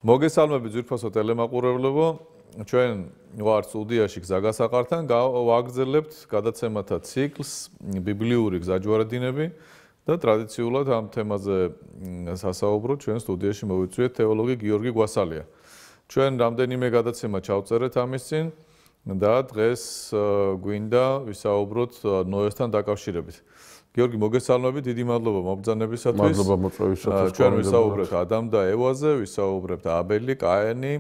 მოგესალმებით ძვირფასო ტელემაყურებლებო, ჩვენ ვართ სტუდიაში გზაგასაყართან, ვაგრძელებთ გადაცემათა ციკლს ბიბლიური გზაჯვარედინები და ტრადიციულად ამ თემაზე სასაუბროთ ჩვენ სტუდიაში მოვიწვიეთ თეოლოგი გიორგი გვასალია. ჩვენ რამდენიმე გადაცემა ჩავწერეთ ამის წინ და დღეს გვინდა ვისაუბროთ ნოესთან დაკავშირებით. გიორგი, მოგესალმებით, დიდი მადლობა მობრძანებისათვის. მადლობა მოწვევისათვის. ჩვენ ვისაუბრებთ ადამ და ევაზე, ვისაუბრებთ აბელი, კაენი,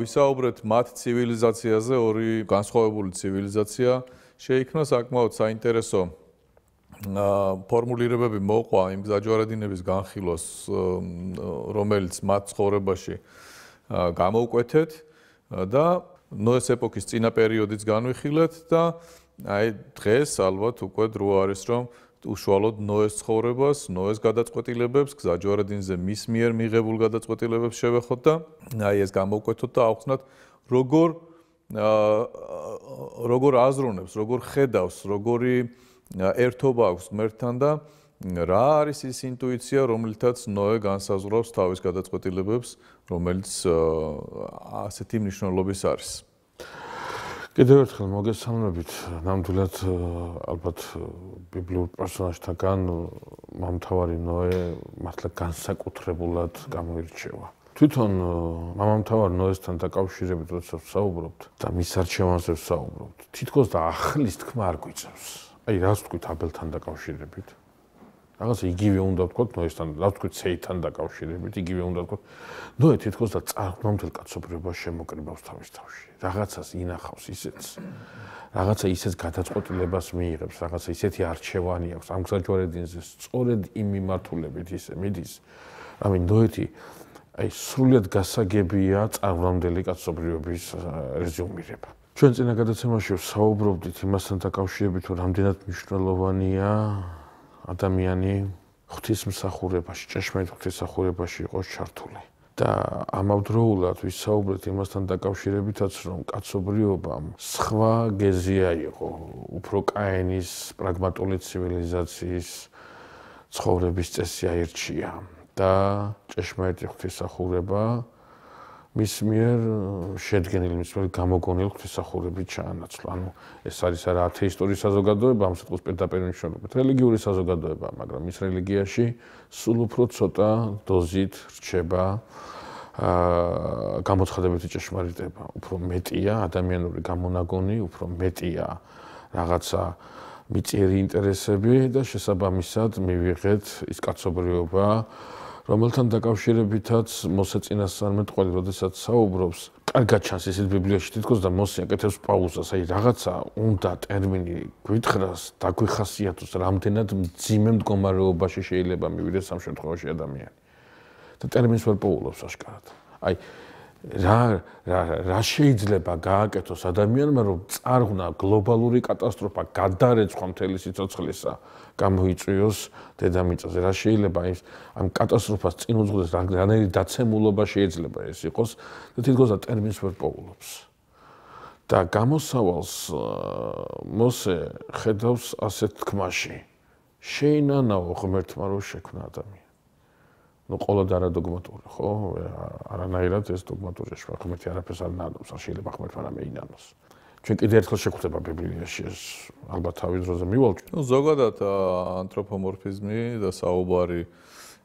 ვისაუბრებთ მათ ცივილიზაციაზე, ორი განსხვავებული ცივილიზაცია შეიქმნა საკმაოდ საინტერესო ფორმულირებები მოყვა იმ გზაჯვარედინების განხილვას, რომელიც მათ ცხოვრებაში გამოვკვეთეთ და ნოეს ეპოქის წინა პერიოდიც განვიხილეთ და აი დღეს ალბათ უკვე დრო არის რომ უშუალოდ ნოეს ცხოვრებას, ნოეს გადაწყვეტილებებს, გზაჯვარედინზე მის მიერ მიღებულ გადაწყვეტილებებს შევეხოთ და აი ეს გამოვკვეთოთ და ავხსნათ როგორ აზროვნებს, როგორ ხედავს, როგორი ერთობა აქვს ღმერთთან და რა არის ის ინტუიცია, რომელთაც ნოე განსაზღვრავს თავის გადაწყვეტილებებს, რომელიც ასეთი მნიშვნელობის არის. კიდევ ერთხელ მოგესალმებით, ნამდვილად ალბათ ბიბლიურ პერსონაჟთაგან მამამთავარი ნოე მართლა განსაკუთრებულად გამოირჩევა. თვითონ მამამთავარ ნოესთან დაკავშირებით როცა ვსაუბრობთ და მის არჩევანზე ვსაუბრობთ, თითქოს და ახლის თქმა არ გვიწევს. აი რას ვთქვით აბელთან დაკავშირებით? რაღაცა იგივე უნდა ვთქვათ ნოესთან, რა ვთქვით სეითთან დაკავშირებით, იგივე უნდა ვთქვათ. ნოე თითქოს და წარმომთელ კაცობრიობას შემოკრიბავს თავის თავში. რაღაცას ინახავს ისეთს, რაღაცა ისეთ გადაწყვეტილებას მიიღებს, რაღაცა ისეთი არჩევანი აქვს ამ გზაჯვარედინზე, სწორედ იმ მიმართულებით ისე მიდის, რამე ნოეთი აი სრულად გასაგებია წარმომდელი კაცობრიობის რეზუმირება. ჩვენ წინა გადაცემაში ვსაუბრობდით იმასთან დაკავშირებით, რომ რამდენად მნიშვნელოვანია ადამიანი ღვთისმსახურებაში, ჭეშმარიტ ღვთისმსახურებაში იყოს ჩართული. და ამავდროულად ვისაუბრეთ იმასთან დაკავშირებითაც, რომ კაცობრიობამ სხვა გეზია იყო, უფრო კაენის პრაგმატული ცივილიზაციის ცხოვრების წესი აირჩია და ჭეშმარიტი ღვთისმსახურება მის მიერ შედგენილი, მის მიერ გამოგონილი ღვთისმსახურებით ჩაანაცვლა. ანუ ეს არის არა ათეისტური საზოგადოება, ამ სიტყვის პირდაპირ მნიშვნელობით, რელიგიური საზოგადოება, მაგრამ მის რელიგიაში სულ უფრო ცოტა დოზით რჩება გამოცხადებითი ჭეშმარიტება, უფრო მეტია ადამიანური გამონაგონი, უფრო მეტია რაღაცა მიწიერი ინტერესები და შესაბამისად მივიღეთ ის კაცობრიობა, რომელთან დაკავშირებითაც მოსე წინასწარმეტყველი, როდესაც საუბრობს, კარგად ჩანს ისეთ ბიბლიაში თითქოს და მოსე აკეთებს პაუზას, აი რაღაცა უნდა ტერმინი გვითხრას, დაგვიხასიათოს, რამდენად მძიმე მდგომარეობაში შეიძლება მივიდეს ამ შემთხვევაში ადამიანი. და ტერმინს ვერ პოულობს აშკარად. აი რა შეიძლება გააკეთოს ადამიანმა, რომ წარღვნა გლობალური კატასტროფა გადარეცხვა მთელი სიცოცხლისა გამოიწვიოს დედამიწაზე. რა შეიძლება ამ კატასტროფას წინ უძღდეს, რანაირი დაცემულობა შეიძლება ეს იყოს და თითქოს და ტერმინს ვერ პოულობს. და გამოსავალს მოსე ხედავს ასეთ თქმაში. შეინანაო ღმერთმა რო შექმნა ადამიანს. ნუ ყოლად არა დოგმატური, ხო? არანაირად ეს დოგმატური ჭეშმარიტ ღმერთი არაფერს არ ნანობს, არ შეიძლება ღმერთმა რამე ინანოს. ჩვენ კიდევ ერთხელ შევხვდება ბიბლიაში ეს ალბათ თავის დროზე მივალთ. ნუ ზოგადად ანთროპომორფიზმი და საუბარი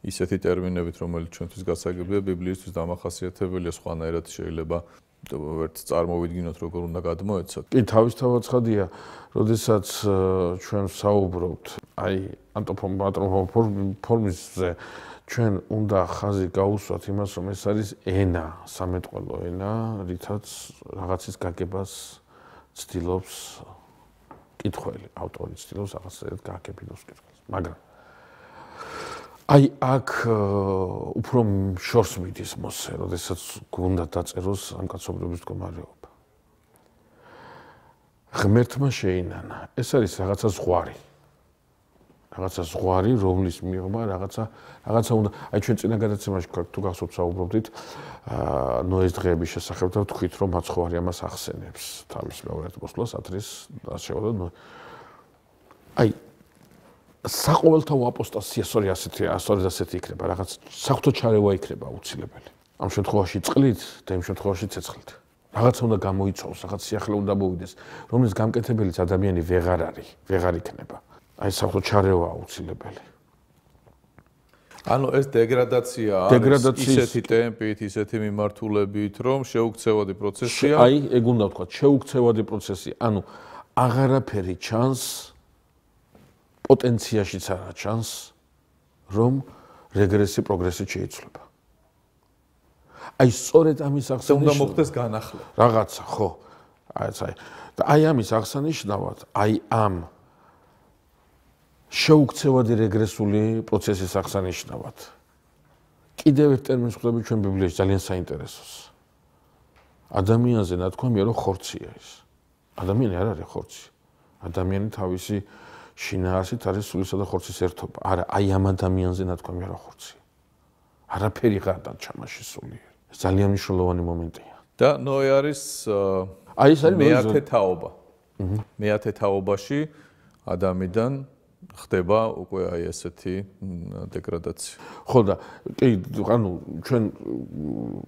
ისეთი ტერმინებით, რომელიც ჩვენთვის გასაგებია, ბიბლიისთვის დამახასიათებელია, სხვანაირად შეიძლება ვერც წარმოვიდგინოთ, როგორ უნდა გადმოეცათ. კი, თავისთავად ცხადია, როდესაც ჩვენ ვსაუბრობთ აი ანთროპომორფიზმზე, ჩვენ უნდა ხაზი გაუსვათ იმას, რომ ეს არის ენა, სამეტყველო ენა, რითაც რაღაცის გაგებას ცდილობს კითხველი, ავტორი ცდილობს რაღაცას გააკეთოს კითხვას. მაგრამ აი აქ უფრო შორს მიდის მოსე, როდესაც გუნდა დაწეროს ამ კაცობრიობის მდგომარეობა. ღმერთმა შეინანა, ეს არის რაღაცა ზღვარი. რაღაცა ზღვარი, რომლის მიღმა რაღაცა უნდა. აი ჩვენ წინა გადაცემაში თუ გახსოვთ საუბრობდით ნოეს დღეების შესახებ და ვთქვით, რომ მაცხოვარი ამას ახსენებს თავის მეორედ მოსვლას, ათრის შევა. აი საყოველთაო აპოსტასია, სწორედ ასეთი იქნება, რაღაც საღვთო ჩარევა იქნება აუცილებელი. ამ შემთხვევაში წყლით და იმ შემთხვევაში ცეცხლით. რაღაცა უნდა გამოიცვალოს, რაღაც სიახლე უნდა მოვიდეს, რომელიც გამკეთებელიც ადამიანი ვეღარ იქნება. აი საფრთხე ჩარევა აუცილებელი. ანუ ეს დეგრადაცია არის ისეთი ტემპით, ისეთი მიმართულებით, რომ შეუქცევადი პროცესია. აი, ეგ უნდა ვთქვა, შეუქცევადი პროცესი. ანუ აღარაფერი ჩანს პოტენციაშიც არა ჩანს, რომ რეგრესი პროგრესი შეიცვლება. აი, სწორედ ამის აღსანიშნავად უნდა მოხდეს განახლება. რაღაცა, ხო. აი ამის აღსანიშნავად, აი ამ შეუქცევადი რეგრესული პროცესის აღსანიშნავად. კიდევ ერთ ტერმინს ხვდები ჩვენ ბიბლიაში ძალიან საინტერესოს. ადამიანზე ნათქვამია, რომ ხორცია ის. ადამიანი არ არის ხორცი. ადამიანი თავისი შინაარსით არის სულისა და ხორცის ერთობა. არა, აი ამ ადამიანზე ნათქვამია, რომ ხორცია. არაფერი ღარდა ჩამაში სულიერ. ეს ძალიან მნიშვნელოვანი მომენტია. და ნოე არის აი ეს არის მეათე თაობა. მეათე თაობაში ადამიანიდან ხდება უკვე აი ესეთი დეგრადაცია. ხო და კი, ანუ ჩვენ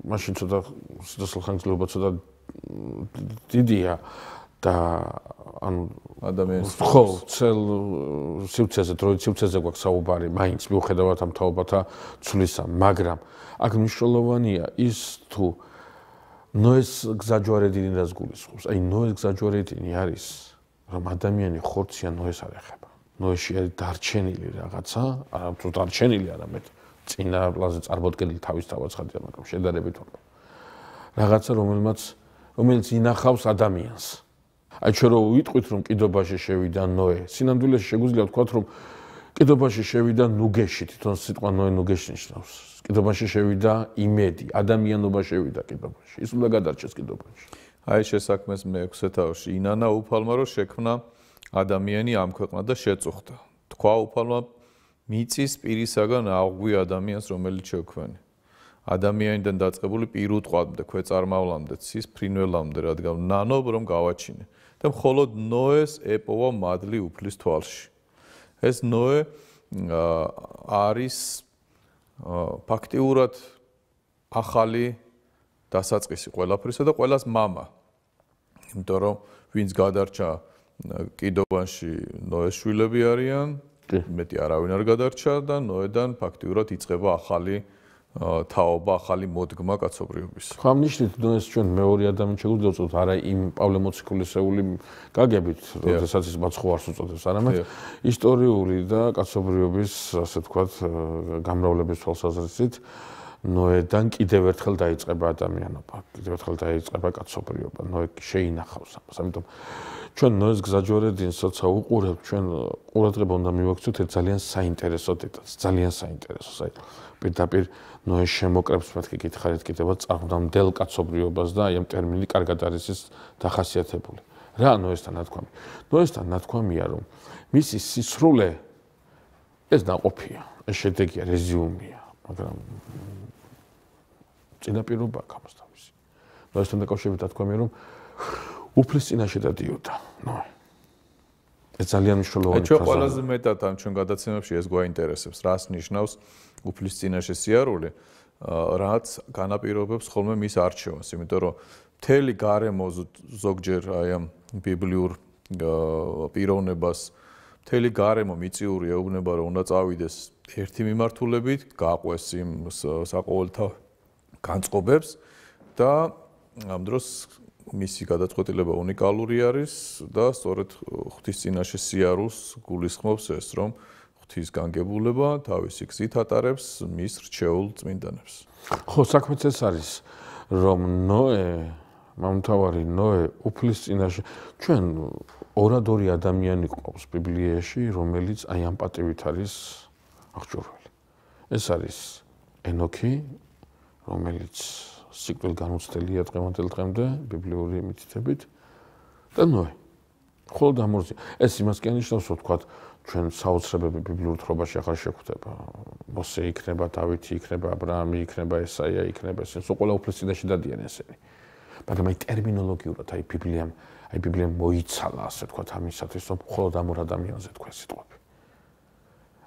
მაშინ ცოტა სიცოცხლეხანგრძლივობა ცოტა დიდია და ანუ ადამიანის ხო, ცელ სივრცეზე, დროით სივრცეზე გვაქვს საუბარი, მაინც მიუხედავად ამ თაობათა ცვლისა, მაგრამ აქ მნიშვნელოვანია ის თუ ნოეს გზაჯვარედინი რას გულისხმობს. აი ნოეს გზაჯვარედინი არის, რომ ადამიანი ხორცია ნოეს არ ეხება. ნოეში არის დარჩენილი რაღაცა, არა თუ დარჩენილი, არამედ წინა პლანზე წარმოდგენილი თავის თავაცხადია, მაგრამ შედარებით რაღაცა, რომელიც ინახავს ადამიანს. აი ჩვენ რო ვიტყვით, რომ კიდობაში შევიდა ნოე, სინამდვილეში შეგვიძლია ვთქვათ, რომ კიდობაში შევიდა ნუგეში, თვითონ სიტყვა ნოე ნუგეში ნიშნავს. კიდობაში შევიდა იმედი, ადამიანობა შევიდა კიდობაში. ის უნდა გადარჩეს კიდობაში. აი შესაქმეს მე-6 თავში ინანა უფალმა რო შექმნა ადამიანი ამ ქვეყნად და შეწუხდა. თქვა უფალმა მიწის პირისაგან აღგვი ადამიანს, რომელიც შექვენი. ადამიანიდან დაწყებული პირუტყვამდე, ქვეწარმავლამდე, ცის ფრინველამდე, რადგან ნანობ რომ გავაჩინე. და მხოლოდ ნოეს ეპოვა მადლი უფლის თვალში. ეს ნოე არის ფაქტიურად ახალი დასაწყისი ყველაფრისა და ყველას მამა. იმიტომ რომ ვინც გადარჩა კიდობაში ნოეს შვილები არიან, მეტი არავინ არ გადარჩა და ნოედან ფაქტიურად იწყება ახალი თაობა, ახალი მოდგმა კაცობრიობის. ხო, ამ ნიშნით ნოეს ჩვენ მეორე ადამიანი შეგვიძლია ვუწოდოთ, არა იმ პავლე მოციქულისეული გაგებით, როდესაც ის მაცხოვარს უწოდებს, არამედ ისტორიული და კაცობრიობის, ასე ვთქვათ, გამრავლების თვალსაზრისით ნოედან კიდევ ერთხელ დაიწყება ადამიანობა, კიდევ ერთხელ დაიწყება კაცობრიობა, ნოე შეინახავს ამას. ამიტომ ჩვენ ნოეს გზაჯვარედინს როცა უყურებთ, ჩვენ ყურადღება უნდა მივაქცევთ ერთ ძალიან საინტერესო დეტალს, ძალიან საინტერესოს. აი პირდაპირ ნოე შემოკრებს მეთქი გითხარით კიდევაც წარღვნამდელ კაცობრიობას და აი ამ ტერმინი კარგად არის ის დახასიათებული. რა ნოესთან ნათქვამი? ნოესთან ნათქვამია, რომ მისი სისრულე ეს დაყოფია, ეს შედეგია, რეზიუმია, მაგრამ წინაპირობა აქვს თავისი. ნოესთან დაკავშირებით ნათქვამია, რომ უფლის წინაშე დადიოდა ნოე. ეს ძალიან მნიშვნელოვანი ფრაზაა. ჩვენ ყველაზე მეტად ამ ჩვენ გადაცემებში ეს გვაინტერესებს, რას ნიშნავს უფლის წინაშე სიარული, რაც განაპირობებს ხოლმე მის არჩევას, იმიტომ რომ მთელი გარემო ზოგჯერ აი ამ ბიბლიურ პიროვნებას, მთელი გარემო მიწიური ეუბნება, რომ უნდა წავიდეს ერთი მიმართულებით, გაყვეს იმ საყოველთაო განწყობებს და ამ დროს მისი გადაწყვეტილება უნიკალური არის და სწორედ ღვთის წინაშე სიარულს გულისხმობს ეს, რომ ღვთის განგებულება თავისი გზით ატარებს მის რჩეულ წმინდანებს. ხო, საქმეც ეს არის, რომ ნოე, მამთავარი ნოე უფლის წინაშე, ჩვენ ორადორი ადამიანი ყავს ბიბლიაში, რომელიც აი ამ პატივით არის აღჭურვილი. ეს არის ენოქი, რომელიც სიკვდილ განუცდელია დღევანდელ დღემდე ბიბლიური მითითებით და ნოე. ხოლო დამორზი. ეს იმას კი ანიშნავს, რომ თქვათ, ჩვენ საოცრებები ბიბლიურ თხრობაში ახლა შეგვხვდება. მოსე იქნება, დავითი იქნება, აბრაამი იქნება, ესაია იქნება, ეს ყველა უფლის წინაშე დადიან ესენი. მაგრამ აი ტერმინოლოგიურად აი ბიბლიამ მოიცალა, ასე ვთქვათ, ამისათვის, რომ მხოლოდ ამ ორ ადამიანზე თქვა სიტყვები.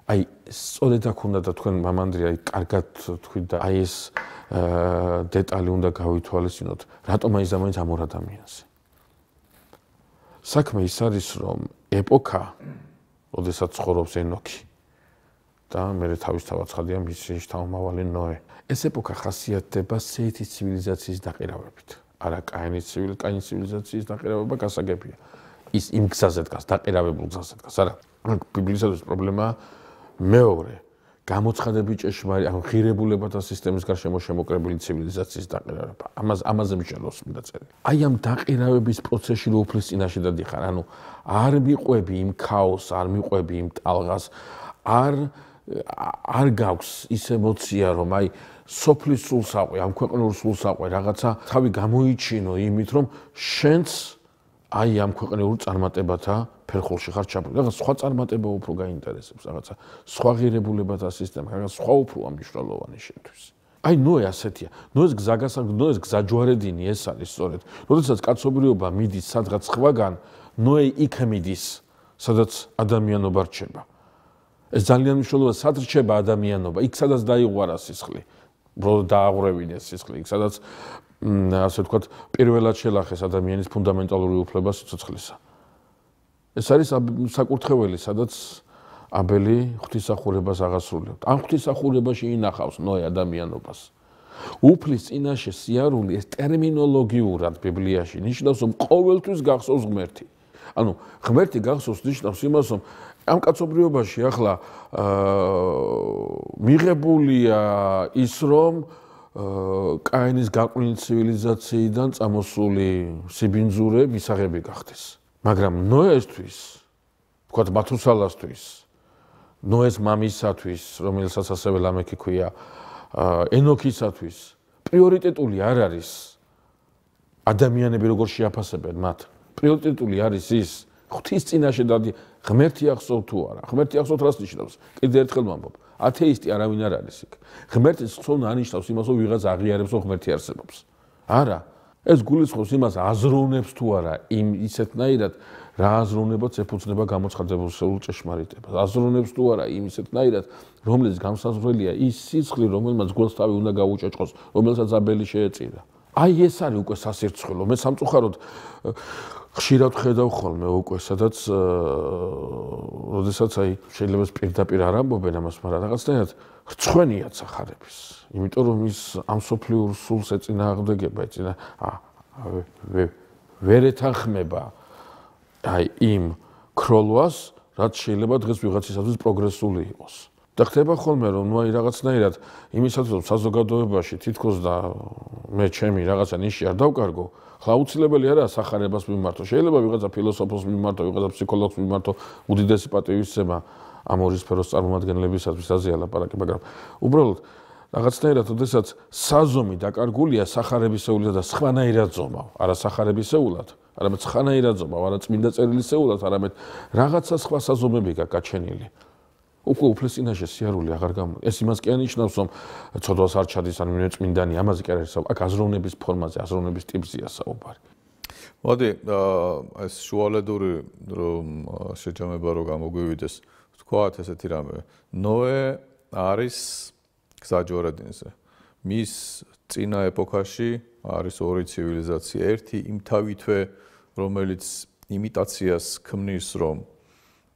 აი სწორედ აქ უნდა და თქვენ მამანდრი აი კარგად თქვით და აი ეს დეტალი უნდა გავითვალისწინოთ, რატომ აი ზამაინც ამ ორ ადამიანზე. საქმე ის არის, რომ ეპოქა, როდესაც ცხოვრობს ენოქი და მე თავისთავად ცხადია მისი შთამომავალი ნოე. ეს ეპოქა ხასიათდება სეითის ცივილიზაციის დაყირავებით. არა კაინის ცივილიზაციის დაყირავება გასაგებია. ის იმ გზაზე დგას, დაყირავებულ გზაზე დგას, არა. ბიბლიისათვის პრობლემაა მეორე გამოცხადებით ჭეშმარიტ, ანუ ღირებულებათა სისტემის გარშემო შემოკრებილი ცივილიზაციის დაყირავება. ამაზე მიშელოს მინდა წერილი. აი ამ დაყირავების პროცესში რო უფლის წინაშე დადიხარ, ანუ არ მიყვები იმ ქაოსს, არ მიყვები იმ ტალღას, არ გაქვს ის ემოცია, რომ აი სოფლის სულსაყვე, ამ ქვეყნურ სულსაყვე რაღაცა თავი გამოიჩინო იმით, რომ შენც აი ამ ქვეყნურ წარმატებათა ფერხულში ხარ ჩაბმული. რაღაც სხვა წარმატება უფრო გაინტერესებს, რაღაცა სხვა ღირებულებათა სისტემა, რაღაც სხვა უფრო მნიშვნელოვანი შენთვის. აი ნოე ასეთია. ნოეს ნოეს გზაჯვარედინი ეს არის სწორედ. როდესაც კაცობრიობა მიდის სადღაც სხვაგან, ნოე იქ მიდის, სადაც ადამიანობა რჩება. ეს ძალიან მნიშვნელოვანია, სად რჩება ადამიანობა, იქ სადაც დაიღვარა სისხლი. უბრალოდ დააღრევინეს სისხლი, იქ სადაც ასე ვთქვათ, პირველად შელახეს ადამიანის ფუნდამენტალური უფლება სიცოცხლისა. ეს არის საკურთხეველი, სადაც აბელი ღვთისმსახურებას აღასრულებდა. ამ ღვთისმსახურებაში ინახავს ნოე ადამიანობას. უფლის წინაშე სიარული ეს ტერმინოლოგიურად ბიბლიაში ნიშნავს, რომ ყოველთვის გახსოვს ღმერთი. ანუ ღმერთი გახსოვს ნიშნავს იმას, რომ ამ კაცობრიობაში ახლა მიღებულია ის, რომ კაინის გაყრილი ცივილიზაციიდან წამოსული სიბინძურე მისაღები გახდეს. მაგრამ ნოესთვის, ვთქვათ მათუსალასთვის, ნოეს მამისათვის, რომელსაც ასევე ლამექი ქვია, ენოქისათვის, პრიორიტეტული არ არის ადამიანები როგორ შეაფასებენ მათ. პრიორიტეტული არის ის, ღვთის წინაშე დადი ღმერთი ახსოვ თუ არა. ღმერთი ახსოვთ რას ნიშნავს? კიდევ ერთხელ ვამბობ, ათეისტი არავინ არ არის იქ. ღმერთის ხსოვნა ანიშნავს იმას, რომ ვიღაც აღიარებს, რომ ღმერთი არსებობს. არა. ეს გულისხმობს იმას, აზროვნებს თუ არა იმ ისეთნაირად, რა აზროვნებაც ეფუძნება გამოცხადებულ ჭეშმარიტებას. აზროვნებს თუ არა იმ ისეთნაირად, რომელიც განსაზღვრელია ის სისხლი, რომელმაც გველს თავი უნდა გაუჭეჭყოს, რომელსაც აბელი შეეწირა. აი ეს არის უკვე სასირცხვილო. მე სამწუხაროდ ხშირად ხედავ ხოლმე უკვე, სადაც როდესაც აი შეიძლება პირდაპირ არ ამბობენ ამას, მაგრამ რაღაცნაირად რცხვენიათ სახარების. იმიტომ რომ ის ამ სოფლიურ სულს ეწინააღმდეგება, ვერ ეთანხმება აი იმ ქროლვას, რაც შეიძლება დღეს ვიღაცისათვის პროგრესული იყოს. და ხდება ხოლმე რომ ნუ აი რაღაცნაირად იმისაც რომ საზოგადოებაში თითქოს და მე ჩემი რაღაცა ნიში არ დავკარგო, ხლა აუცილებელი არაა სახარებას მიმართო. შეიძლება ვიღაცა ფილოსოფოს მიმართო, ვიღაცა ფსიქოლოგს მიმართო უდიდესი პატივისცემა ამ ორი სფეროს წარმომადგენლებისათვის აზია ლაპარაკი, მაგრამ უბრალოდ რაღაცნაირად, ოდესაც საზომი დაკარგულია სახარებისეულით და სხვანაირად ზომავ, არა სახარებისეულად, არამედ სხვანაირად ზომავ, არა წმინდა წერილისეულად, არამედ რაღაცა სხვა საზომები გაკაჩენილი. უკვე უფლის წინაშე სიარული აღარ გამოდის. ეს იმას კი ანიშნავს, რომ ცოდვას არ ჩადის ან მინე წმინდანი, ამაზე კი არ არის საუბარი. აქ აზროვნების ფორმაზე, აზროვნების ტიპზეა საუბარი. მოდი, ეს შუალედური რომ შეჯამება რო გამოგვივიდეს, ვთქვათ ესეთი რამე. ნოე არის გზაჯვარედინზე. მის წინა ეპოქაში არის ორი ცივილიზაცია. ერთი იმთავითვე, რომელიც იმიტაციას ქმნის, რომ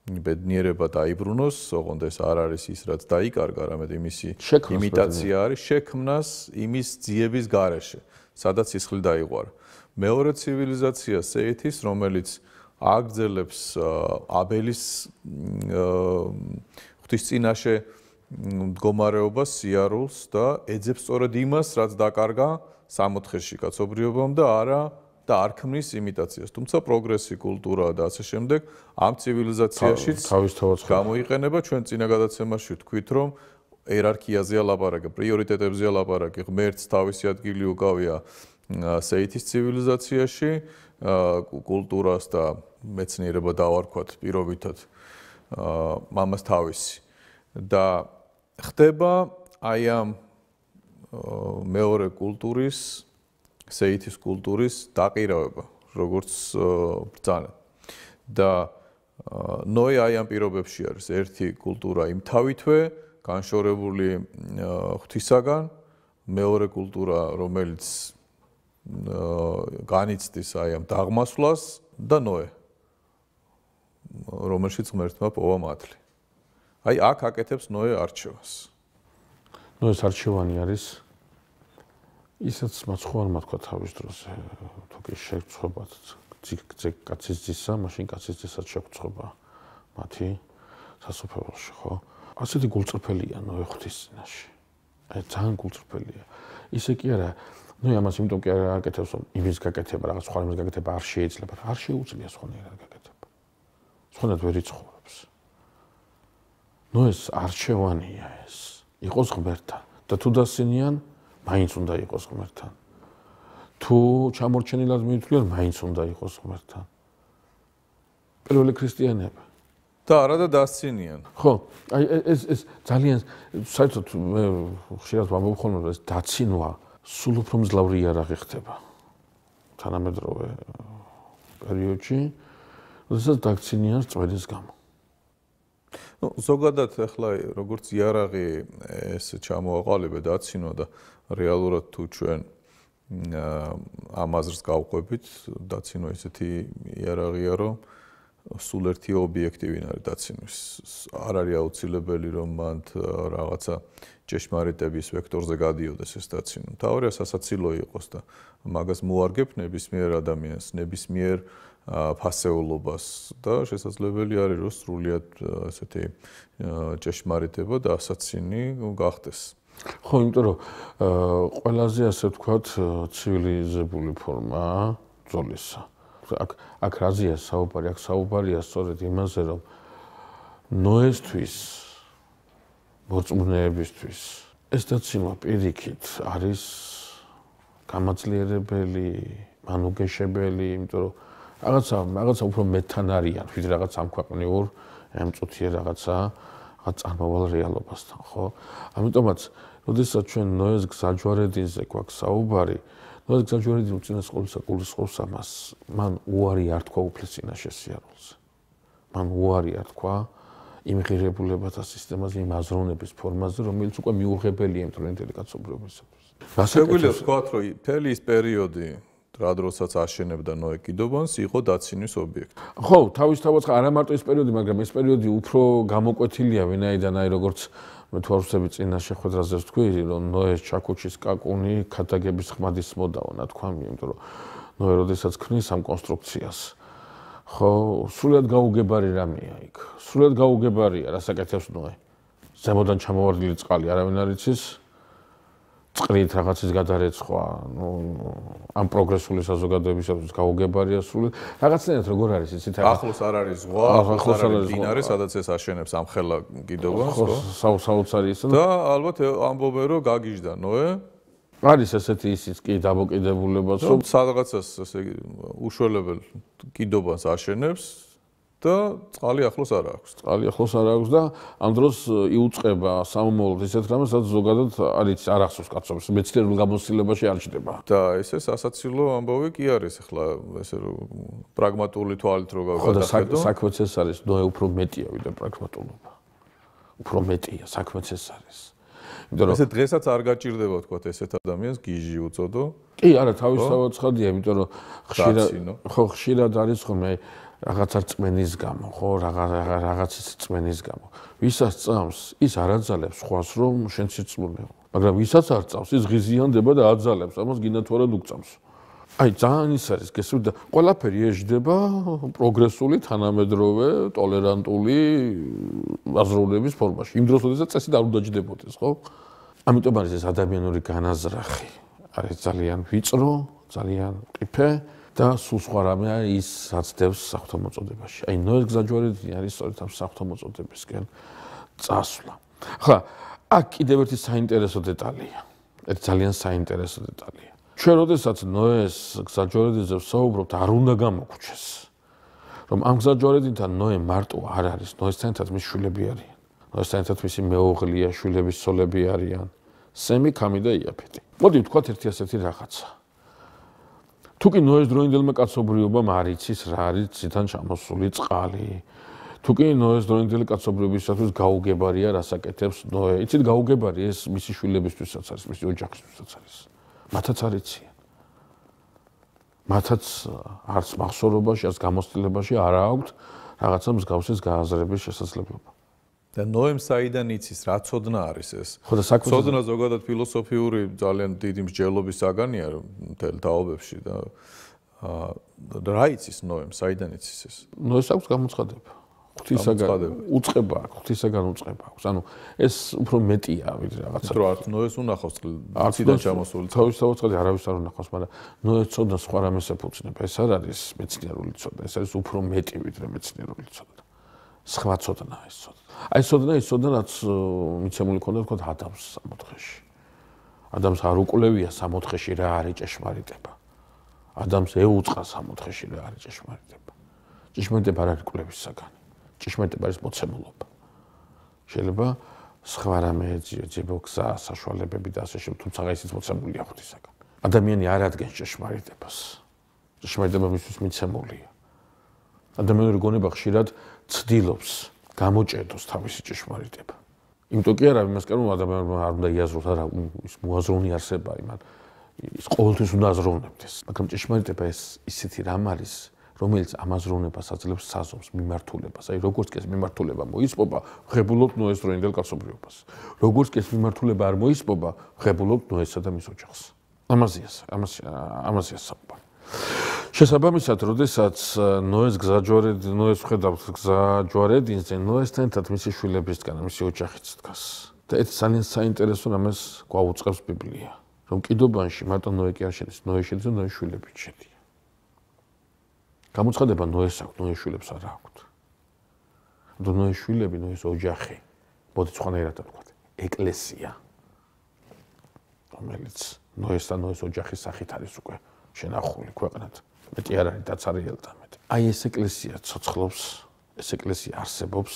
ბედნიერება დაიბრუნოს, ოღონდ ეს არ არის ის, რაც დაიკარგა, არამედ იმისი იმიტაცია არის შექმნას იმის ძიების გარეშე, სადაც სისხლი დაიღვარა. მეორე ცივილიზაცია სეითის, რომელიც აგრძელებს აბელის ღვთისწინაშე მდგომარეობას, სიარულს და ეძებს სწორედ იმას, რაც დაკარგა სამოთხეში კაცობრიობამ და არ ქმნის იმიტაციას. თუმცა პროგრესი, კულტურა და ასე შემდეგ ამ ცივილიზაციაშიც გამოიყენება. ჩვენ წინა გადაცემაში ვთქვით, რომ იერარქიაზეა ლაპარაკი, პრიორიტეტებზეა ლაპარაკი. ღმერთს თავისი ადგილი უკავია სეითის ცივილიზაციაში, კულტურას და მეცნიერება დავარქვათ პირობითად მამას თავისი. და ხდება აი ამ მეორე კულტურის სეითის კულტურის დაყირავება, როგორც ბრძანა. და ნოე აი ამ პირობებში არის ერთი კულტურა იმ თავითვე განშორებული ღვთისაგან, მეორე კულტურა, რომელიც განიცდის აი ამ დაღმასვლას და ნოე, რომელშიც ღმერთმა პოვა მადლი. აი აქ აკეთებს ნოე არჩევას. ნოეს არჩევანი არის ისაც მაცხოვარმა თქვა თავის დროზე, თუ კი შეგვწყვეტ კაცის ძისა, მაშინ კაცის ძისაც შეგვწყვეტ მათი სასופველში, ხო? ასეთი გულწრფელია ნოე ღვთის წინაშე. აი ძალიან გულწრფელია. ისე კი არა, ნუ ამას იმიტომ კი არ აკეთებს, რომ იმის გაკეთება, რაღაც სხვა იმის გაკეთება არ შეიძლება, არ შეუძლია სხვანაირად გაკეთება. სხვანაირად ვერ იცხოვრებს. ნოეს არჩევანია ეს, იყოს ღმერთთან და თუ დასინიან, მაინც უნდა იყოს ღმერთთან. თუ ჩამორჩენილად მიუთვლიან, მაინც უნდა იყოს ღმერთთან. პირველი ქრისტიანები და არა და დასცინიან. ხო, აი ეს ძალიან საერთოდ მე ხშირად ვამბობ ხოლმე, რომ ეს დაცინვა სულ უფრო მძლავრი იარაღი ხდება. თანამედროვე პერიოდში, როდესაც დაგცინიან წვერის გამო. ნუ ზოგადად ახლა როგორც იარაღი ეს ჩამოაყალიბე დაცინვა და რეალურად თუ ჩვენ ამ აზრს გავყვებით, დაცინვა ისეთი იარაღია, რომ სულ ერთი ობიექტი ვინ არის დაცინვის. არ არის აუცილებელი, რომ მან რაღაცა ჭეშმარიტების ვექტორზე გადიოდეს ეს დაცინვა. თავარია სასაცილო იყოს და მაგას მოარგებ ნებისმიერ ადამიანს, ნებისმიერ ფასეულობას და შესაძლებელი არის, რომ სრულიად ესეთი ჭეშმარიტება და ასაცინი გახდეს. ხო, იმიტომ რომ ყველაზე ასე ვთქვათ ცივილიზებული ფორმაა ბრძოლისა. აქ რაზეა საუბარი? აქ საუბარია სწორედ იმაზე, რომ ნოესთვის, მორწმუნეებისთვის ეს დაცინვა პირიქით არის გამაძლიერებელი, მანუგეშებელი, იმიტომ რომ რაღაცა უფრო მეტთან არიან, ვიდრე რაღაც ამქვეყნიურ, ემწუთიერ რაღაცა წარმოვალ რეალობასთან, ხო? ამიტომაც, როდესაც ჩვენ ნოეს გზაჯვარედინზე გვაქვს საუბარი, ნოეს გზაჯვარედინი უწინას ყოვლისა გულისხმობს ამას, მან უარი არ თქვა უფლის წინაშე სიარულზე. მან უარი არ თქვა იმ ღირებულებათა სისტემაზე, იმ აზროვნების ფორმაზე, რომელიც უკვე მიუღებელია იმ თლიანთელი კაცობრიობისათვის. შეგვიძლია ვთქვათ, რომ მთელი ის პერიოდი რა დროსაც აშენებდა ნოე კიდობანს, იყო დაცინვის ობიექტი. ხო, თავისთავად არა მარტო ეს პერიოდი, მაგრამ ეს პერიოდი უფრო გამოკვეთილია ვინაიდან აი როგორც მე თუ არ ვსები წინა შეხვედრაზე ვთქვი, რომ ნოეს ჩაქუჩის კაკუნი ქადაგების ხმადის მოდაო, ნათქვამი, იმიტომ რომ ნოე როდესაც ქმნის ამ კონსტრუქციას, ხო, სრულად გაუგებარი რამეა იქ. სრულად გაუგებარია, რას აკეთებს ნოე. ზემოდან ჩამოვარდნილი წყალი არავინ არ იცის. წყრით რაღაცის გადარეცხვა, ნუ ამ პროგრესული საზოგადოებისათვის გაუგებარია სრულად. რაღაცნაირად როგორ არის იცით? ახლოს არ არის ზღვა, ახლოს არ არის მდინარე, სადაც ეს აშენებს ამ ხელა კიდობას, ხო? საოცარი ისე და ალბათ ამბობენ, რომ გაგიჟდა ნოე. არის ესეთი ისიც კი დამოკიდებულებაც, რომ სადღაცას ესე უშველებელ კიდობას აშენებს და წყალი ახლოს არ აქვს. წყალი ახლოს არ აქვს და ამ დროს იუწყება სამომავლოდ ისეთ რამეს, სადაც ზოგადად არის არ ახსოვს კაცობრიობს, მეცნიერულ გამოცდილებაში არ ჩდება. და ესე სასაცილო ამბავი კი არის, ახლა ესე პრაგმატული თვალით რო გავგადახედო. ხო, საქმეც ეს არის, ნოე უფრო მეტია ვიდრე პრაგმატულობა. უფრო მეტია, საქმეც ეს არის. იმიტომ რომ ესე დღესაც არ გაჭირდება თქვათ ესეთ ადამიანს გიჟი უწოდო. კი, არა, თავისთავად ცხადია, იმიტომ რომ ხშირად არის ხოლმე რაღაცა წმენის გამო, ხო, რაღაცის წმენის გამო. ვისაც წამს, ის არ აძალებს სხვას, რომ შენ სიწმუნეო. მაგრამ ვისაც არ წამს, ის ღიზიანდება და აძალებს, ამას გინდა თუ არა უგწამს. აი, ძალიან ის არის გესმით და ყველაფერი ეждდება პროგრესული, თანამედროვე, ტოლერანტული აზროვნების ფორმაში. იმ დროს, როდესაც წესი არ უნდა ჯდებოდეს, ხო? ამიტომ არის ეს ადამიანური განაზრახი. არის ძალიან ვიწრო, ძალიან ყიფე და სულ სხვა რამეა ის საცდევს საღვთო-მოწოდებაში. აი ნოეს გზაჯვარედინი არის სწორედ ამ საღვთო-მოწოდებისკენ წასვლა. ხა, აქ კიდევ ერთი საინტერესო დეტალია. ერთ ძალიან საინტერესო დეტალია. ჩვენ როდესაც ნოეს გზაჯვარედინზე ვსაუბრობთ, არ უნდა გამოგვჩეს, რომ ამ გზაჯვარედინთან ნოე მარტო არ არის, ნოესთან ერთად მის შვილები არიან. ნოესთან ერთად მისი მეუღლეა, შვილების ცოლები არიან. სემი, ქამი და იაფეტი. მოდი ვთქვათ ერთი ასეთი რაღაცა. თუ კი ნოეს დროინდელმა კაცობრიობამ არ იცის რა არის ციდან ჩამოსული წყალი, თუ კი ნოეს დროინდელი კაცობრიობისათვის გაუგებარია რასაკეთებს ნოე. იცით გაუგებარი ეს მისი შვილებისთვისაც არის, მისი ოჯახისთვისაც არის. მათაც არ იციან. მათაც არც მახსოვრობაში, არც გამოცდილებაში არ აქვთ რაღაცა მსგავსის გააზრების შესაძლებლობა. და ნოემ საიდან იცის, რა ცოდნა არის ეს? ხო და საქმე ცოდნა ზოგადად ფილოსოფიური ძალიან დიდი მსჯელობის საგანია მთელ თაობებში და რა იცის ნოემ, საიდან იცის ეს? ნოეს აქვს გამოცხადება. ღვთისაგან უწყება აქვს, ღვთისაგან უწყება აქვს. ანუ ეს უფრო მეტია ვიდრე რაღაცა. რო არც ნოეს უნახავს ციდან ჩამოსული. თავისთავად არავის არ უნახავს, მაგრამ ნოეს ცოდნა სხვა რამეს ეფუძნება. ეს არ არის მეცნიერული ცოდნა, ეს არის უფრო მეტი ვიდრე მეცნიერული ცოდნა. სხვა ცოდნაა ეს ცოდნა. აი ეს ცოდნა რაც მიცემული ქონდა თქო ადამიანს სამოთხეში. ადამიანს არ უკვლევია სამოთხეში რა არის ჭეშმარიტება. ადამიანს ეუწყა სამოთხეში რა არის ჭეშმარიტება. ჭეშმარიტება არ არის კვლევის საგანი. ჭეშმარიტება არის მოცემულობა. შეიძლება სხვა რამე ეძიებო გზა, საშუალებები და ასე შემდეგ, თუმცა ისიც მოცემულია ღვთისაგან. ადამიანი არ ადგენს ჭეშმარიტებას. ჭეშმარიტება მისთვის მიცემულია. ადამიანური გონება ხშირად ცდილობს გამოჭედოს თავისი ჭეშმარიტება. იმიტომ კი არა, იმას კარგად ადამიანმა არ უნდა იაზროს, არა, ის მოაზროვნე არსება იმან. ის ყოველთვის უნდა აზროვნებდეს. მაგრამ ჭეშმარიტება ეს ისეთი რამ არის, რომელიც ამაზროვნებას აძლევს საზომს, მიმართულებას. აი როგორც კი ეს მიმართულება მოისპობა, ღებულობ ნოეს დროინდელ კაცობრიობას. როგორც კი ეს მიმართულება არ მოისპობა, ღებულობ ნოესა და მის ოჯახს. ამაზეა საუბარი. შესაბამისად, როდესაც ნოეს ხედავთ გზაჯვარედინზე, ნოესთან ერთად მისი შვილებისგან, მისი ოჯახიც დგას. და ეს ძალიან საინტერესო რამეს გვაუწყებს ბიბლია, რომ კიდობანში მარტო ნოე კი არ შედის, ნოე შედის და ნოეს შვილებიც შედიან. გამოცხადება ნოეს აქვს, ნოეს შვილებს არ აქვს. და ნოეს შვილები, ნოეს ოჯახი, მოდით სხვანაირად ვთქვათ, ეკლესია, რომელიც ნოეს და ნოეს ოჯახის სახით არის უკვე შენახული ქვეყნად. მეტი არ არის დაცარიელთა მეტი. აი ეს ეკლესია ცოცხლობს, ეს ეკლესია არსებობს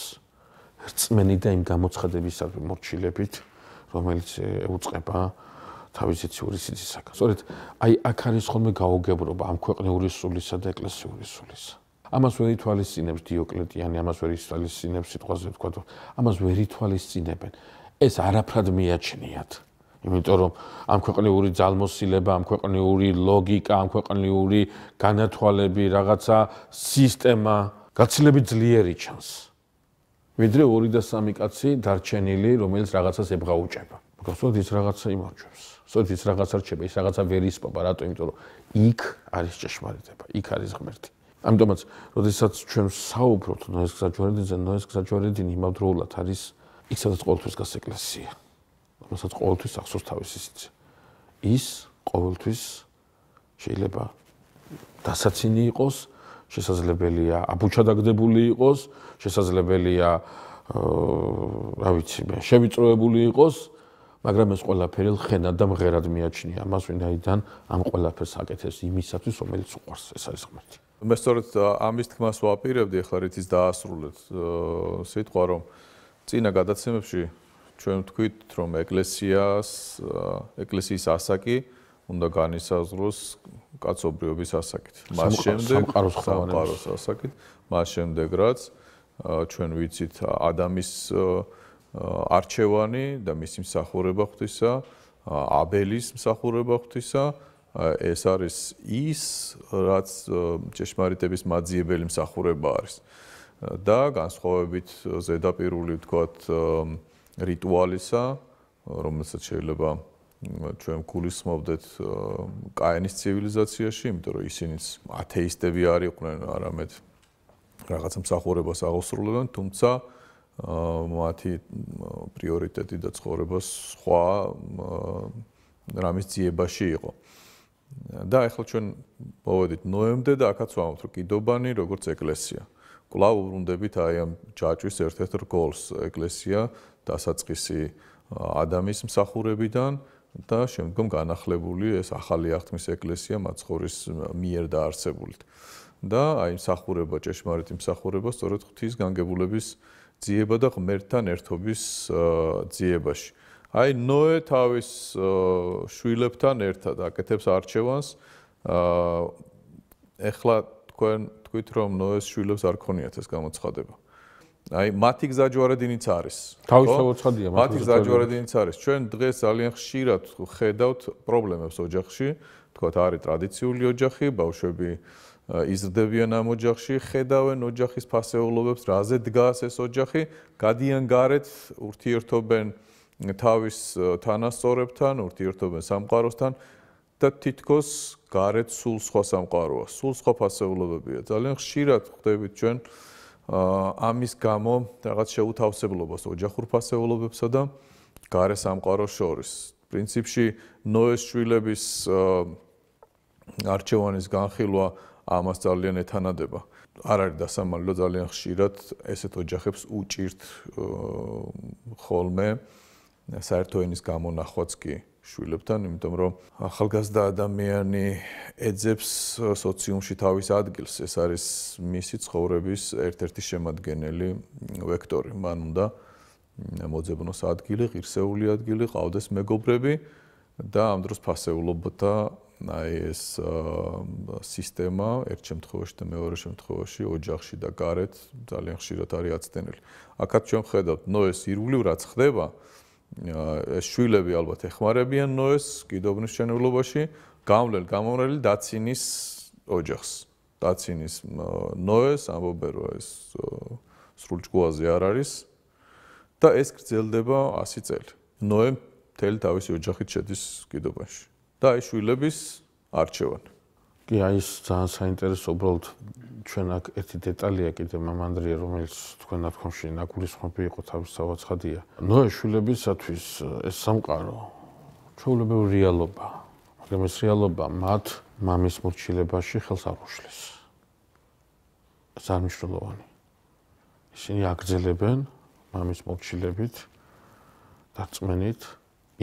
რწმენით და იმ გამოცხადებისადმი მორჩილებით, რომელიც ეუწყება თავისი ციური სიცისაგან. სწორედ აი აქ არის ხოლმე გაუგებრობა ამ ქვეყნიური სულისა და ეკლესიური სულისა. ამას ვერ ითვალისწინებს დიოკლეტიანი, ამას ვერ ითვალისწინებს სიტყვაზე ვთქვათ, ამას ვერ ითვალისწინებენ. ეს არაფრად მიაჩნიათ. იმიტომ რომ ამ ქვეყნიური ძალმოსილება, ამ ქვეყნიური ლოგიკა, ამ ქვეყნიური განათვალები, რაღაცა სისტემა გაცილებით ძლიერი ჩანს. ვიდრე 2 და 3 კაცი დარჩენილი, რომელიც რაღაცას ებღაუჭება. მაგრამ სწორედ ის რაღაცა იმარჯვებს. სწორედ ის რაღაცა რჩება, ის რაღაცა ვერ ისპობა, რატო? იმიტომ რომ იქ არის ჭეშმარიტება, იქ არის ღმერთი. ამიტომაც, როდესაც ჩვენ საუბრობთ ნოეს გზაჯვარედინზე, ნოეს გზაჯვარედინი იმავდროულად არის იქ, სადაც ყოველთვის დგას ეკლესია. რომელსაც ყოველთვის ახსოვს თავისი სიცი. ის ყოველთვის შეიძლება დასაცინი იყოს, შესაძლებელია აბუჩადაგდებული იყოს, შესაძლებელია რა ვიცი მე, შევიწროებული იყოს, მაგრამ ეს ყველაფერი ხენად და მღერად მიაჩნია ამას, ვინაიდან ამ ყველაფერს აკეთებს იმისათვის, რომელიც უყვარს, ეს არის ღმერთი. მე სწორედ ამის თქმას ვაპირებდი, ახლა რით ის დაასრულეთ სიტყვა, რომ წინა გადაცემებში ჩვენ ვთქვით, რომ ეკლესიის ასაკი უნდა განისაზღვროს კაცობრიობის ასაკით. მას შემდეგ სამყაროს ასაკით, მას შემდეგ რაც ჩვენ ვიცით ადამის არჩევანი და მისი მსახურება ღვთისა, აბელის მსახურება ღვთისა, ეს არის ის, რაც ჭეშმარიტების მაძიებელი მსახურება არის. და განსხვავებით ზედაპირული, ვთქვათ, რიტუალისა, რომელსაც შეიძლება ჩვენ გულისხმობდეთ კაენის ცივილიზაციაში, იმიტომ რომ ისინიც ათეისტები არ იყვნენ, არამედ რაღაცა მსახურებას აღოსრულებდნენ, თუმცა მათი პრიორიტეტი და ცხოვრება სხვა რამის ძიებაში იყო. და ახლა ჩვენ მოვედით ნოემდე და აქაც ვამბობთ, რომ კიდობანი როგორც ეკლესია. კვლავ უბრუნდებით აი ამ ჯაჭვის ერთ-ერთ რგოლს, ეკლესია დასაწყისი ადამის მსახურებიდან და შემდგომ განახლებული ეს ახალი აღთქმის ეკლესია მაცხოვრის მიერ დაარსებული. და აი მსახურება, ჭეშმარიტი მსახურება სწორედ ღვთის განგებულების ძიება და ღმერთთან ერთობის ძიებაში. აი ნოე თავის შვილებთან ერთად აკეთებს არჩევანს. ეხლა თქვენ თქვით, რომ ნოეს შვილებს არ ქონიათ ეს გამოცხადება. აი მათი გზა ჯვარედინიც არის. თავისთავად ცხადია, მათი გზა ჯვარედინიც არის. ჩვენ დღეს ძალიან ხშირად ხედავთ პრობლემებს ოჯახში, თქვათ არის ტრადიციული ოჯახი, ბავშვები იზრდებიან ამ ოჯახში, ხედავენ ოჯახის ფასეულობებს, რაზე დგას ეს ოჯახი, გადიან გარეთ, ურთიერთობენ თავის თანასწორებთან, ურთიერთობენ სამყაროსთან და თითქოს გარეთ სულ სხვა სამყაროა, სულ სხვა ფასეულობებია. ძალიან ხშირად ხვდებით ჩვენ ამის გამო რაღაც შეუთავსებლობას ოჯახურ ფასეულობებსა და გარე სამყაროს შორის. პრინციპში ნოეს შვილების არჩევანის განხილვა ამას ძალიან ეთანადება. არ არის დასამალი, რომ ძალიან ხშირად ესეთ ოჯახებს უჭირთ ხოლმე საერთო ენის გამონახვაც კი შვილებთან, იმიტომ რომ ახალგაზრდა ადამიანი ეძებს სოციუმში თავის ადგილს. ეს არის მისი ცხოვრების ერთ-ერთი შემადგენელი ვექტორი. მან უნდა მოძებნოს ადგილი, ღირსეული ადგილი, ყავდეს მეგობრები და ამ დროს ფასეულობათა აი ეს სისტემა ერთ შემთხვევაში და მეორე შემთხვევაში ოჯახში და გარეთ ძალიან ხშირად არის აცდენილი. აქაც ჩვენ ხედავთ ნოეს ირგვლივ რაც ხდება, ეს შვილები ალბათ ეხმარებიან ნოეს კიდობნის მშენებლობაში, გამომრელი დაცინის ოჯახს. დაცინის ნოეს ამბობენ რომ ეს სრულჭკუაზე არ არის და ეს გრძელდება 100 წელი. ნოე მთელი თავისი ოჯახით შედის კიდობაში. და აი შვილების არჩევანი. კი, აი ეს ძალიან საინტერესო, უბრალოდ ჩვენ აქ ერთი დეტალია კიდე მამანდრია, რომელიც თქვენ ნათქვამში ნაგულისხმობი იყო თავისთავად ცხადია. ნოე შვილებისათვის ეს სამყარო ჩვეულებრივი რეალობა, მაგრამ ეს რეალობა მათ მამის მორჩილებაში ხელს არ უშლის. ეს არ მნიშვნელოვანი. ისინი აგრძელებენ მამის მორჩილებით და წმენით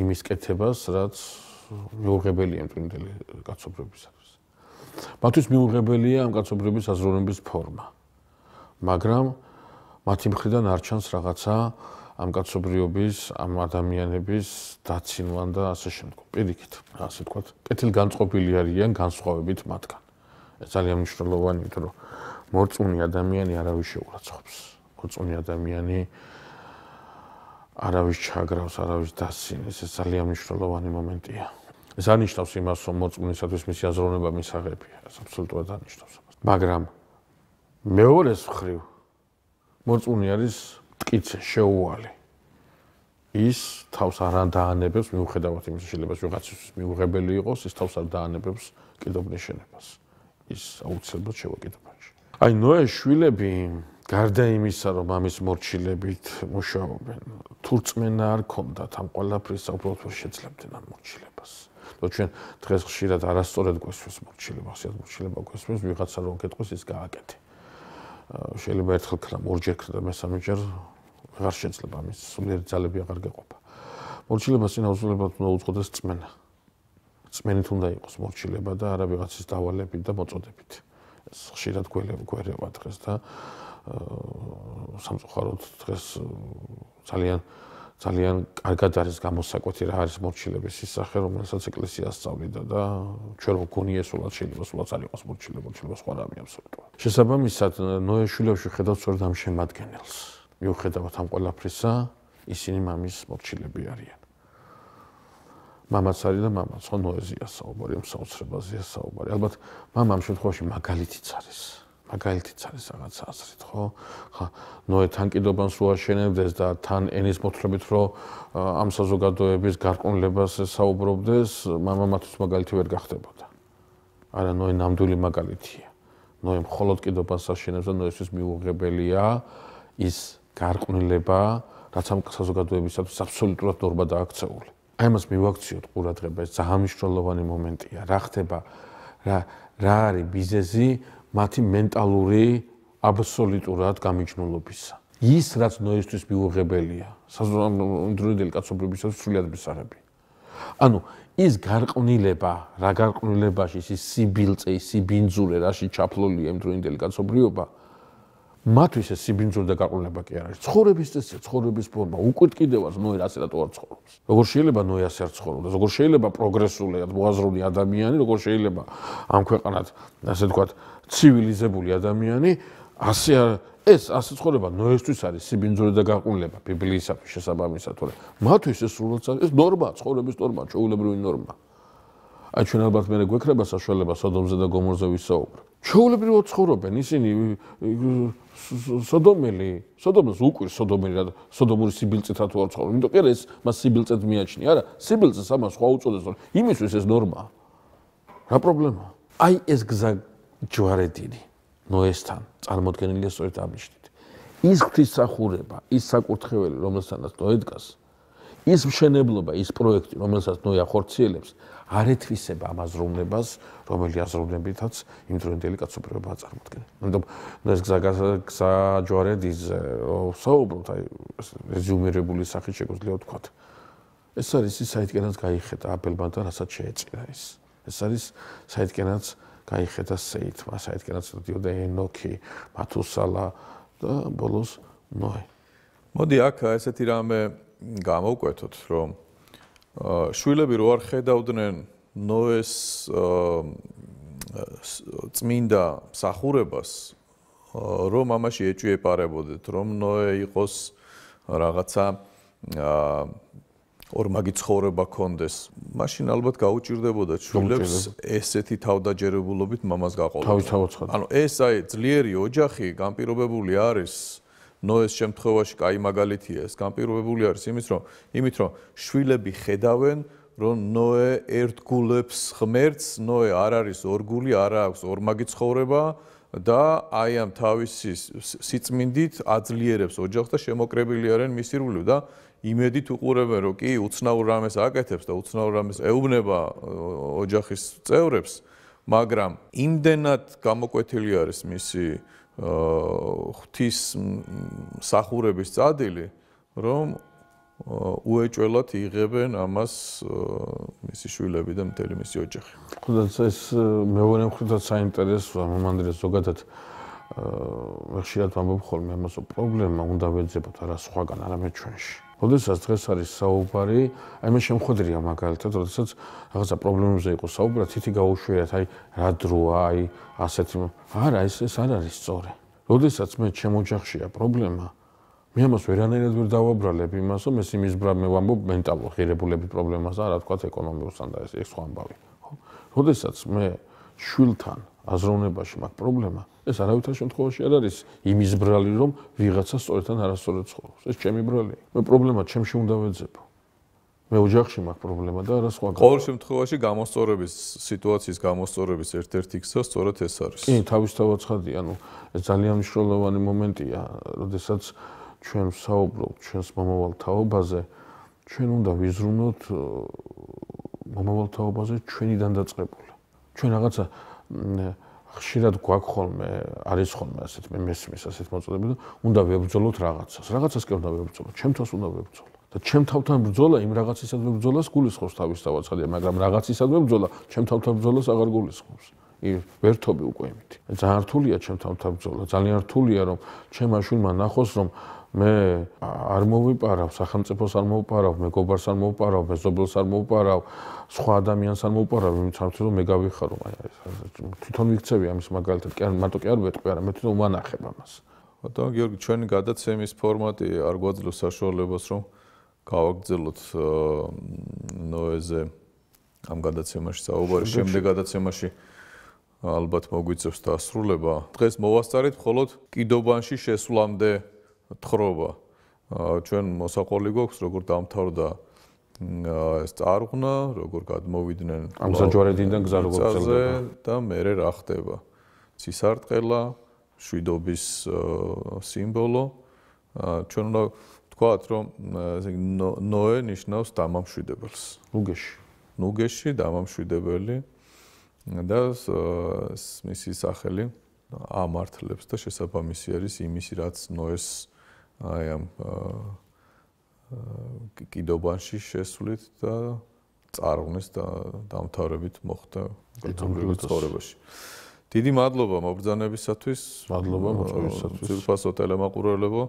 იმის კეთებას, რაც მიუღებელია მტვინდელი კაცობრიობისათვის. მათთვის მიუღებელია ამ კაცობრიობის აზროვნების ფორმა. მაგრამ მათი მხრიდან არ ჩანს რაღაცა ამ კაცობრიობის, ამ ადამიანების დაცინვან და ასე შემდგომ. პირიქით, ასე ვთქვათ, კეთილგანწყობილი არიან განსხვავებით მათგან. ეს ძალიან მნიშვნელოვანი, იმიტომ რომ მორწმუნე ადამიანი არავის შეურაცხყოფს. მორწმუნე ადამიანი არავის ჩაგრავს, არავის დასცინეს, ეს ძალიან მნიშვნელოვანი მომენტია. ეს არ ნიშნავს იმას, რომ მორწმუნისათვის მისი აზროვნება მისაღებია, ეს აბსოლუტურად არ ნიშნავს. მაგრამ მეორეს მხრივ მორწმუნე არის მტკიცე, შეუვალი. ის თავს არ დაანებებს, მიუხედავად იმისა, შეიძლება ვიღაცისთვის მიუღებელი იყოს, ის თავს არ დაანებებს კიდობნის შენებას. ის აუცილებლად შევაკიდებაში. აი ნოეს შვილები გარდა იმისა, რომ მამის მორჩილებით მუშაობენ, თუ რწმენა არ ქონდათ ამ ყველაფრის უბრალოდ ვერ შეძლებდნენ ამ მორჩილებას. ჩვენ დღეს ხშირად არასწორად გვესმის მორჩილება, ხშირად მორჩილება გვესმის, ვიღაცა რომ გეტყვის ის გააკეთე. შეიძლება ერთხელ ქრამ, ორჯერ ქრამ, მესამეჯერ აღარ შეძლება ამის სულიერი ძალები აღარ გეყოფა. მორჩილებას წინააღმდეგობად უნდა უწყოდეს წმენა. წმენით უნდა იყოს მორჩილება და არა ვიღაცის დავალებით და მოწოდებით. ეს ხშირად გვერევა დღეს და სამწუხაროდ დღეს ძალიან კარგად არის გამოსაკვეთი რა არის მორჩილების ისახე, რომელსაც ეკლესია ასწავლიდა და ჩვენ რომ გონია სულად შეიძლება სულად არ იყოს მორჩილება სხვა რამე აბსოლუტურად. შესაბამისად, ნოეს შვილებში ხედავთ სწორედ ამ შემადგენელს. მიუხედავად ამ ყველაფრისა, ისინი მამის მორჩილები არიან. მამაც არის და მამაც, ხო ნოეზია საუბარი, მსაუცრებაზეა საუბარი. ალბათ მამა ამ შემთხვევაში მაგალითიც არის. მაგალითიც არის რაღაც აზრით, ხო? ხა, ნოე თან კიდობას რო აშენებდეს და თან ენის მოთხრებით რო ამ საზოგადოების გარყვნილებას საუბრობდეს, მამა მათთვის მაგალითი ვერ გახდებოდა. არა, ნოე ნამდვილი მაგალითია. ნოე მხოლოდ კიდობას აშენებს და ნოესთვის მიუღებელია ის გარყვნილება, რაც ამ საზოგადოებისათვის აბსოლუტურად ნორმაა აქცეული. აი ამას მივაქციოთ ყურადღება, ეს ძალიან მნიშვნელოვანი მომენტია. რა ხდება, რა არის მიზეზი მათი მენტალური აბსოლუტურად გამიჯნულობისა. ის რაც ნოესთვის მიუღებელია, საზოგადოებრივი კაცობრიობისათვის სრულად მისაღები. ანუ ის გარყვნილება, რა გარყვნილებაში ის სიბილწე, სიბინძურე, რაში ჩაფლულია იმდროინდელი კაცობრიობა, მათთვის ეს სიბინძურე და გარყვნილება კი არ არის. ცხოვრების წესია, ცხოვრების ფორმა, უკვე კიდევაც ნოე ასე რატო არ ცხოვრობს. როგორ შეიძლება ნოე ასე არ ცხოვრობდეს? როგორ შეიძლება პროგრესული, მოაზროვნე ადამიანი, როგორ შეიძლება ამ ქვეყანად, ასე ვთქვათ, ცივილიზებული ადამიანი ეს ასე ცხოვრება ნოესთვის არის სიბინძური და გაყრუნლება ბიბლიისათვის შესაბამისად, თორე მათთვის ეს სრულად ეს ნორმაა, ცხოვრების ნორმაა, ჩვეულებრივი ნორმაა. აი ჩვენ ალბათ მე გვექნება საშუალება სოდომზე და გომორზე ვისაუბრო. ჩვეულებრივად ცხოვრობენ ისინი სოდომს უკვირს სოდომური სიბილწით თუ არ ცხოვრობენ. იმიტომ კი ეს მას სიბილწედ მიაჩნია. არა, სიბილწეს ამას სხვა უწოდეს, რომ იმისთვის ეს ნორმაა. რა პრობლემაა? აი ეს გზა ჯვარედინი ნოესთან წარმოდგენილია სწორედ ამ ნიშნით. ის ღვთისმსახურება, ის საკურთხეველი, რომელსაც ნოე დგას, ის მშენებლობა, ის პროექტი, რომელსაც ნოე ახორციელებს, არ ეთვისება ამ აზროვნებას, რომელი აზროვნებითაც იმ დროინდელი კაცობრიობაა წარმოდგენილი. ამიტომ ეს გზა ჯვარედინზე საუბრობთ, აი რეზუმირებული სახით შეგვიძლია ვთქვათ. ეს არის ის საიდანაც გაიხედა აბელმა და რასაც შეეწირა ის. ეს არის საიდანაც გაიხედა სეითმა, საიდანაც დიოდა ენოქი, მათუსალა და ბოლოს ნოე. მოდი აქ ესეთი რამე გამოვკვეთოთ, რომ შვილები რო არ ხედავდნენ ნოეს წმინდა მსახურებას, რომ ამაში ეჭვიეპარებოდეთ, რომ ნოე იყოს რაღაცა ორმაგი ცხოვრება კონდეს, მაშინ ალბათ გაუჭირდებოდა შვილებს ესეთი თავდაჯერებულობით მამას გაყოლოდა. ანუ ეს აი ძლიერი ოჯახი განპირობებული არის ნოეს შემთხვევაში კაი მაგალითია ეს განპირობებული არის იმით რომ შვილები ხედავენ რომ ნოე ერთგულებს ღმერთს, ნოე არ არის ორგული, არ აქვს ორმაგი ცხოვრება და აი ამ თავისი სიწმინდით აძლიერებს ოჯახს და შემოკრებილი არიან მისი ირგვლივ და იმედით უყურებენ რომ კი უცნაურ რამეს აკეთებს და უცნაურ რამეს ეუბნება ოჯახის წევრებს, მაგრამ იმდენად გამოკვეთილი არის მისი ღვთის მსახურების წადილი, რომ უეჭველად იღებენ ამას მისი შვილები და მთელი მისი ოჯახი. ხოდაც ეს მეორე მხრივაც საინტერესოა, მომანდრეს ზოგადად ხშირად ვამბობ ხოლმე ამას პრობლემა უნდა ვეძებოთ არა სხვაგან, არამედ ჩვენში. როდესაც დღეს არის საუბარი, აი მე შემხვედრია მაგალითად, როდესაც რაღაცა პრობლემებზე იყო საუბარი, თითი გაუშვიათ, აი რა დროა, აი ასეთი არა, ეს არ არის სწორი. როდესაც მე ჩემ ოჯახშია პრობლემა, მე ამას ვერანაირად ვერ დავაბრალებ იმას, რომ ეს იმის ბრალ მე ვამბობ მენტალურ ღირებულების პრობლემას და რა თქვა ეკონომიკურსთან და ეს სხვა ამბავი. ხო? როდესაც მე შვილთან აზროვნებაში მაქვს პრობლემა, ეს არავითარ შემთხვევაში არ არის იმის ბრალი, რომ ვიღაცა სწორედთან არასწორად ცხოვრობს. ეს ჩემი ბრალია. მე პრობლემა ჩემში უნდა ვეძებო. მე ოჯახში მაქვს პრობლემა და არა სხვა. ყოველ შემთხვევაში გამოსწორების სიტუაციის გამოსწორების ერთ-ერთი გზა სწორედ ეს არის. კი, თავისთავად ცხადია, ანუ ეს ძალიან მნიშვნელოვანი მომენტია, როდესაც ჩვენ ვსაუბრობთ ჩვენს მომავალ თაობაზე, ჩვენ უნდა ვიზრუნოთ მომავალ თაობაზე ჩვენიდან დაწყებული. ჩვენ რაღაცა ხშირად გვაქვს ხოლმე, არის ხოლმე ასეთ მე მესმის ასეთ მოწოდები და უნდა ვებრძოლოთ რაღაცას. რაღაცას კი უნდა ვებრძოლოთ, ჩემთვას უნდა ვებრძოლო. და ჩემ თავთან ბრძოლა იმ რაღაცისადმი ბრძოლას გულისხმობს თავისთავად ცხადია, მაგრამ რაღაცისადმი ბრძოლა ჩემ თავთან ბრძოლას აღარ გულისხმობს. ვერთობი უკვე იმით. ძალიან რთულია ჩემ თავთან ბრძოლა, ძალიან რთულია რომ ჩემმა შვილმა ნახოს რომ მე არ მოვიპარავ, სახელმწიფოს არ მოვიპარავ, მეგობარს არ მოვიპარავ, მეზობელს არ მოვიპარავ, სხვა ადამიანს არ მოვიპარავ, იმით რომ მე გავიხარო, აი თვითონ ვიქცევი ამის მაგალითად, კი არ მარტო კი არ ვეტყვი, არა მე თვითონ ვანახებ ამას. ბატონო გიორგი, ჩვენი გადაცემის ფორმატი არ გვაძლევს საშუალებას რომ გავაგრძელოთ ნოეზე ამ გადაცემაში საუბარი, შემდეგ გადაცემაში ალბათ მოგვიწევს დასრულება. დღეს მოვასწარეთ მხოლოდ კიდობანში შესვლამდე თხრობა. ჩვენ მოსაყოლი გვაქვს, როგორ დამთავრდა ეს წარღვნა, როგორ გადმოვიდნენ ამ საჯვარედინიდან გზა როგორ გრძელდება და მერე რა ხდება. ცისარტყელა, შვიდობის სიმბოლო. ჩვენ უნდა ვთქვათ, რომ ნოე ნიშნავს დამამშვიდებელს. ნუგეში დამამშვიდებელი და მისი სახელი ამართლებს და შესაბამისი არის იმისი, რაც ნოეს აი ამ კიდობანში შესვლით და წარღვნის და დამთავრებით მოხდა კეთილმოწყობილ ცხოვრებაში. დიდი მადლობა მობრძანებისათვის. მადლობა მოწვევისათვის. ძვირფასო ტელემაყურებლებო,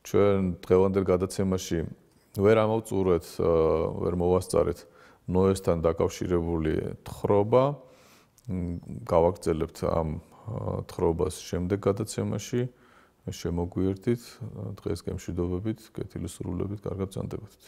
ჩვენ დღევანდელ გადაცემაში ვერ ამოვწურვეთ, ვერ მოვასწარეთ ნოესთან დაკავშირებული თხრობა. გავაგრძელებთ ამ თხრობას შემდეგ გადაცემაში შემოგვიერთდით დღეს გემშვიდობებით, კეთილი სრულებით, კარგად ბრძანდებოდით.